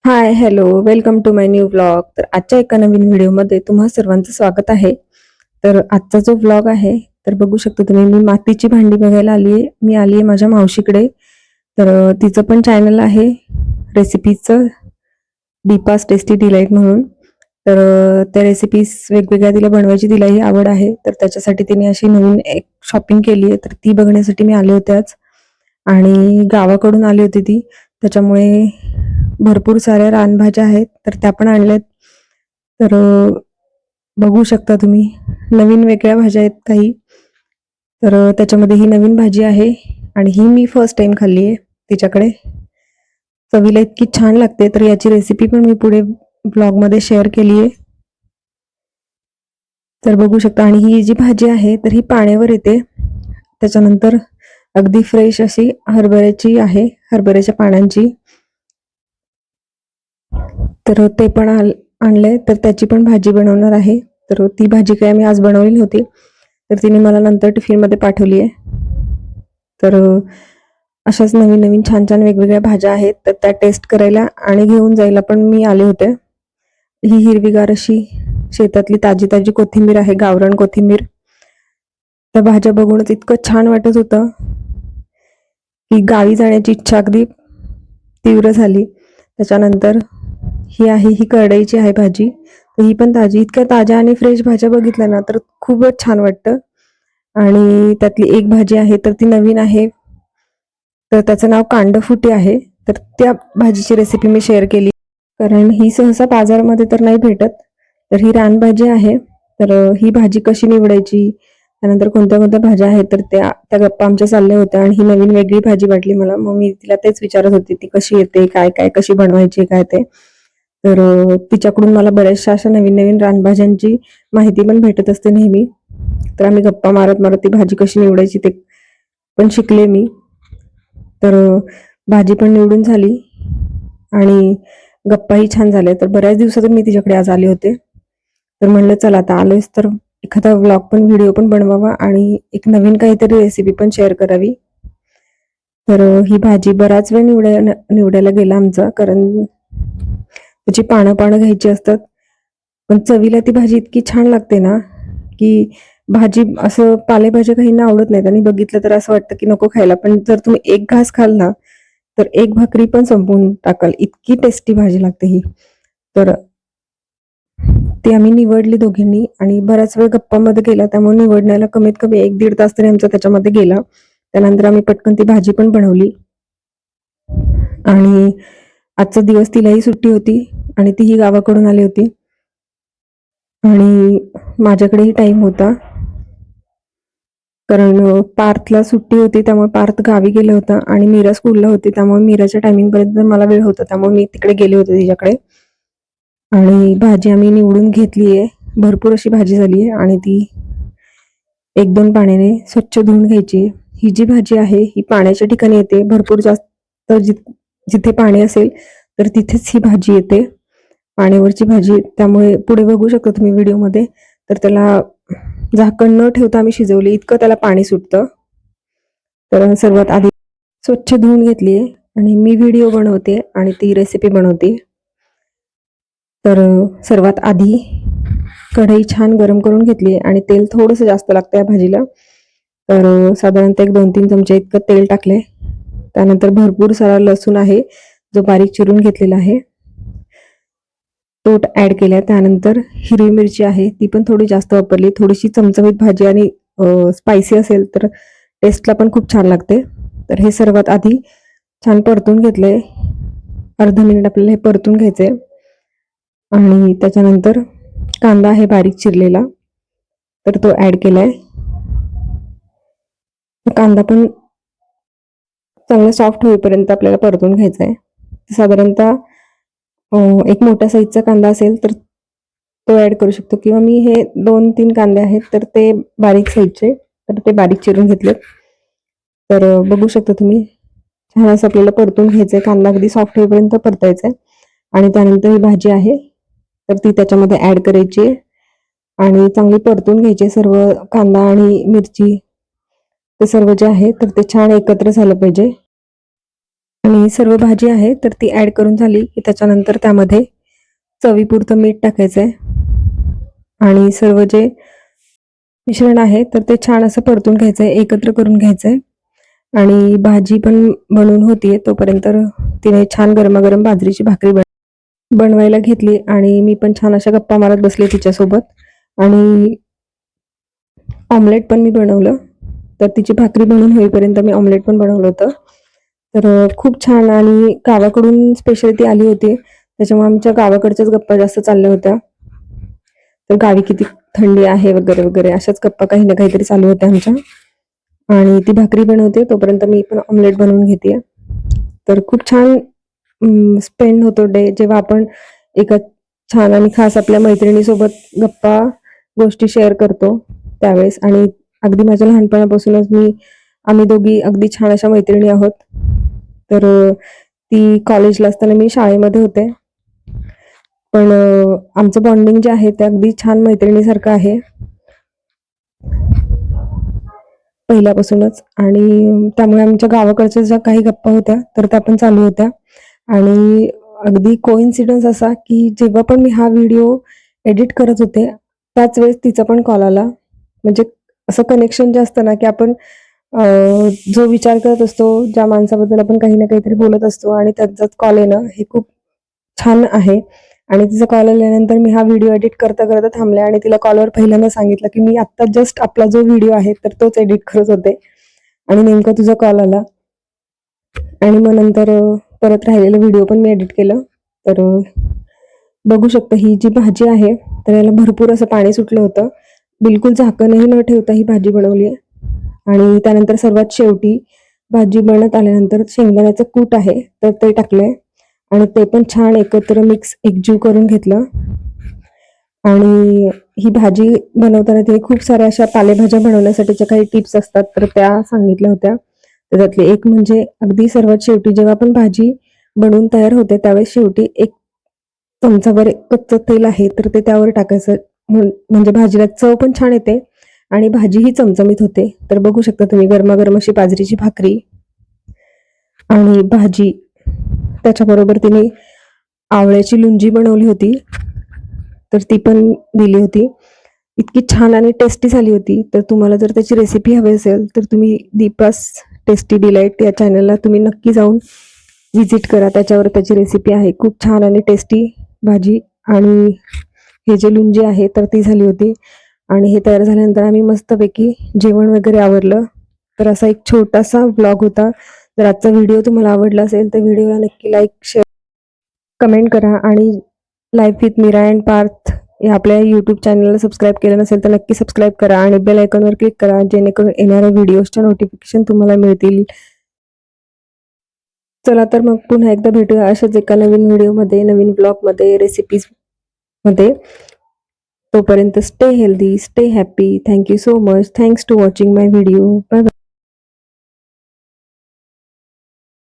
High, hello, welcome to my new vlog. तर आजच्या एका नवीन व्हिडिओमध्ये तुम्हा सर्वांचं स्वागत आहे. तर आजचा जो व्लॉग आहे, तर बघू शकता तुम्ही, मी मातीची भांडी बघायला आली आहे. मी आली आहे माझ्या मावशीकडे. तर तिचं पण चॅनल आहे रेसिपीचं, दीपास टेस्टी डिलाईट म्हणून. तर त्या रेसिपीज वेगवेगळ्या तिला बनवायची तिलाही आवड आहे. तर त्याच्यासाठी तिने अशी नवीन एक शॉपिंग केली आहे. तर ती बघण्यासाठी मी आले होते आज. आणि गावाकडून आली होती ती, त्याच्यामुळे भरपूर साऱ्या रानभाज्या आहेत, तर त्या पण आणल्यात. तर बघू शकता तुम्ही, नवीन वेगळ्या भाज्या आहेत काही. तर त्याच्यामध्ये ही नवीन भाजी आहे आणि ही मी फर्स्ट टाइम खाल्ली आहे तिच्याकडे. चवीला इतकी छान लागते, तर याची रेसिपी पण मी पुढे ब्लॉगमध्ये शेअर केली आहे. तर बघू शकता. आणि ही जी भाजी आहे तर ही पाण्यावर येते. त्याच्यानंतर अगदी फ्रेश अशी हरभऱ्याची आहे, हरभऱ्याच्या पानांची. तर ते पण आणलंय, तर त्याची पण भाजी बनवणार आहे. तर ती भाजी काय मी आज बनवली नव्हती, तर तिने मला नंतर टिफिनमध्ये पाठवली आहे. तर अशाच नवीन नवीन छान छान वेगवेगळ्या भाज्या आहेत, तर त्या टेस्ट करायला आणि घेऊन जायला पण मी आले होते. ही हिरवीगार अशी शेतातली ताजी ताजी कोथिंबीर आहे, गावरान कोथिंबीर. त्या भाज्या बघूनच इतकं छान वाटत होतं की गावी जाण्याची इच्छा अगदी तीव्र झाली. त्याच्यानंतर ही आहे, ही करडईची आहे भाजी. तर ही पण ताजी, इतक्या ताज्या आणि फ्रेश भाज्या बघितल्या ना तर खूपच छान वाटतं. आणि त्यातली एक भाजी आहे तर ती नवीन आहे, तर त्याचं नाव कांडफुटी आहे. तर त्या भाजीची रेसिपी मी शेअर केली, कारण ही सहसा बाजारामध्ये तर नाही भेटत. तर ही रानभाजी आहे. तर ही भाजी कशी निवडायची, त्यानंतर कोणत्या कोणत्या भाज्या आहेत, तर त्या त्या गप्पा आमच्या चालल्या होत्या. आणि ही नवीन वेगळी भाजी वाटली मला, मग मी तिला तेच विचारत होती, ती कशी येते, काय काय, कशी बनवायची, काय ते. तर तिच्याकडून मला बऱ्याचशा अशा नवीन नवीन रानभाज्यांची माहिती पण भेटत असते नेहमी. तर आम्ही गप्पा मारत मारत ती भाजी कशी निवडायची ते पण शिकले मी. तर भाजी पण निवडून झाली आणि गप्पाही छान झाल्या. तर बऱ्याच दिवसातून मी तिच्याकडे आज आले होते. तर म्हणलं चला आता आलोयच तर एखादा व्लॉग पण, व्हिडिओ पण बनवावा आणि एक नवीन काहीतरी रेसिपी पण शेअर करावी. तर ही भाजी बराच वेळ निवडायला गेला आमचा, कारण त्याची पानं पानं घ्यायची असतात. पण चवीला ती भाजी इतकी छान लागते ना, की भाजी असं पालेभाज्या काहींना आवडत नाहीत आणि बघितलं तर असं वाटतं की नको खायला. पण जर तुम्ही एक घास खाल्ला तर एक भाकरी पण संपवून टाकाल, इतकी टेस्टी भाजी लागते ही. तर ती आम्ही निवडली दोघींनी आणि बराच वेळ गप्पामध्ये गेला, त्यामुळे निवडण्याला कमीत कमी 1-1.5 तास तरी आमचा त्याच्यामध्ये गेला. त्यानंतर आम्ही पटकन ती भाजी पण बनवली. आणि आजचा दिवस तिलाही सुट्टी होती आणि तीही गावाकडून आली होती आणि माझ्याकडेही टाइम होता, कारण पार्थला सुट्टी होती, त्यामुळे पार्थ गावी गेला होता आणि मीरा स्कूलला होती, त्यामुळे मीराच्या टायमिंगपर्यंत मला वेळ होता, त्यामुळे मी तिकडे गेले होते तिच्याकडे. आणि भाजी आम्ही निवडून घेतली आहे. भरपूर अशी भाजी झाली आहे आणि ती 1-2 पाण्याने स्वच्छ धुवून घ्यायची. ही जी भाजी आहे ही पाण्याच्या ठिकाणी येते, भरपूर जास्त जिथे पाणी असेल तर तिथेच ही भाजी येते, पाण्यावरची भाजी. त्यामुळे पुढे बघू शकता तुम्ही व्हिडिओमध्ये, तर त्याला झाकण न ठेवता आम्ही शिजवली, इतकं त्याला पाणी सुटतं. तर सर्वात आधी स्वच्छ धुवून घेतली आहे आणि मी व्हिडिओ बनवते आणि ती रेसिपी बनवते. तर सर्वात आधी कढई छान गरम करून घेतली आणि तेल थोडंसं जास्त लागतं या भाजीला. तर साधारणतः एक 2-3 चमचे इतकं तेल टाकले. त्यानंतर भरपूर सारा लसूण आहे, जो बारीक चिरून घेतलेला आहे, तो ॲड केला. त्यानंतर हिरवी मिरची आहे, ती पण थोडी जास्त वापरली. थोडीशी चमचमीत भाजी आणि स्पायसी असेल तर टेस्टला पण खूप छान लागते. तर हे सर्वात आधी छान परतून घेतलंय. अर्धा मिनिट आपल्याला हे परतून घ्यायचंय. आणि त्याच्यानंतर कांदा आहे बारीक चिरलेला, तर तो ॲड केलाय. कांदा पण चांगला सॉफ्ट होईपर्यंत आपल्याला परतून घ्यायचा आहे. साधारणतः एक मोठ्या साईजचा कांदा असेल तर तो ॲड करू शकतो, किंवा मी हे 2-3 कांदे आहेत तर ते बारीक साईजचे, तर ते बारीक चिरून घेतलेत. तर बघू शकता तुम्ही, छान असं आपल्याला परतून घ्यायचंय, कांदा अगदी सॉफ्ट होईपर्यंत परतायचा आहे. आणि त्यानंतर ही भाजी आहे तर ती त्याच्यामध्ये ॲड करायची आणि चांगली परतून घ्यायची. सर्व कांदा आणि मिरची ते सर्व जे आहे तर ते छान एकत्र झालं पाहिजे. आणि सर्व भाजी आहे तर ती ॲड करून झाली की त्याच्यानंतर त्यामध्ये चवीपुरतं मीठ टाकायचं आहे आणि सर्व जे मिश्रण आहे तर ते छान असं परतून घ्यायचं आहे, एकत्र करून घ्यायचं आहे. आणि भाजी पण बनवून होतीये तोपर्यंत तिने छान गरमागरम बाजरीची भाकरी बनवायला घेतली आणि मी पण छान अशा गप्पा मारत बसले तिच्यासोबत आणि ऑमलेट पण मी बनवलं. तर तिची भाकरी बनून होईपर्यंत मी ऑमलेट पण बनवलं होतं. तर खूप छान आणि गावाकडून स्पेशल ती आली होती. त्याच्यामुळे आमच्या गावाकडच्याच गप्पा जास्त चालल्या होत्या. तर गावी किती थंडी आहे वगैरे वगैरे अशाच गप्पा काही ना काहीतरी चालू होत्या आमच्या. आणि ती भाकरी बनवते तोपर्यंत मी पण ऑमलेट बनवून घेते. तर खूप छान स्पेंड होतो डे जेव्हा आपण एका छान आणि खास आपल्या मैत्रिणीसोबत गप्पा गोष्टी शेअर करतो त्यावेळेस. आणि अगदी माझ्या लहानपणापासूनच आम्ही दोघी अगदी छान अशा मैत्रिणी आहोत. तर ती कॉलेजला असताना मी शाळेमध्ये होते. पण आमचं बॉन्डिंग जे आहे ते अगदी छान मैत्रिणीसारखं आहे पहिल्यापासूनच. आणि त्यामुळे आमच्या गावाकडच्या ज्या काही गप्पा होत्या तर त्या पण चालू होत्या. आणि अगदी कोइन्सिडन्स असा की जेव्हा पण मी हा व्हिडिओ एडिट करत होते त्याच वेळेस तिचा पण कॉल आला. म्हणजे असं कनेक्शन जे असतं ना की आपण जो विचार करत असतो, ज्या माणसाबद्दल आपण काही ना काहीतरी बोलत असतो आणि त्यांचाच कॉल येणं हे खूप छान आहे. आणि तिचा कॉल आल्यानंतर मी हा व्हिडिओ एडिट करता करता थांबले आणि तिला कॉलवर पहिल्यांदा सांगितलं की मी आत्ता जस्ट आपला जो व्हिडिओ आहे तर तोच एडिट करत होते आणि नेमका तुझा कॉल आला. आणि मग नंतर परत राहिलेलं व्हिडिओ पण मी एडिट केलं. तर बघू शकता ही जी भाजी आहे तर याला भरपूर असं पाणी सुटलं होतं. बिलकुल झाकणही न ठेवता ही भाजी बनवली आहे. आणि त्यानंतर सर्वात शेवटी भाजी बनत आल्यानंतर शेंगदाण्याचं कूट आहे तर ते टाकलंय आणि ते पण छान एकत्र मिक्स एकजीव करून घेतलं. आणि ही भाजी बनवताना तिने खूप साऱ्या अशा पालेभाज्या बनवण्यासाठीच्या काही टिप्स असतात तर त्या सांगितल्या होत्या. त्याच्यातली एक म्हणजे अगदी सर्वात शेवटी जेव्हा आपण भाजी बनवून तयार होते त्यावेळेस शेवटी एक चमचाभर कच्चं तेल आहे तर ते त्यावर टाकायचं. म्हणजे भाजीला चव पण छान येते आणि भाजीही चमचमीत होते. तर बघू शकता तुम्ही गरमागरम अशी बाजरीची भाकरी आणि भाजी, त्याच्याबरोबर तिने आवळ्याची लुंजी बनवली होती तर ती पण दिली होती. इतकी छान आणि टेस्टी झाली होती. तर तुम्हाला जर त्याची रेसिपी हवी असेल तर तुम्ही दीपास टेस्टी डिलाईट या चॅनलला तुम्ही नक्की जाऊन व्हिजिट करा. त्याच्यावर त्याची रेसिपी आहे. खूप छान आणि टेस्टी भाजी आणि हे जे लुंजी आहे तर ती झाली होती. आणि हे तयार झाल्यानंतर आम्ही मस्तपैकी जेवण वगैरे आवरलं. तर असा एक छोटासा व्लॉग होता. जर आजचा व्हिडिओ तुम्हाला आवडला असेल तर व्हिडिओला नक्की लाईक, शेअर, कमेंट करा आणि life with Meera and Parth या आपल्या यूट्यूब चॅनलला सबस्क्राईब केलं नसेल तर नक्की सबस्क्राईब करा आणि बेल आयकॉनवर क्लिक करा जेणेकरून येणाऱ्या व्हिडिओजच्या नोटिफिकेशन तुम्हाला मिळतील. चला तर मग पुन्हा एकदा भेटूया अशाच एका नवीन व्हिडिओमध्ये, नवीन ब्लॉगमध्ये, रेसिपीजमध्ये. तोपर्यंत stay healthy, stay happy. Thank you so much. Thanks to watching my video. Bye bye.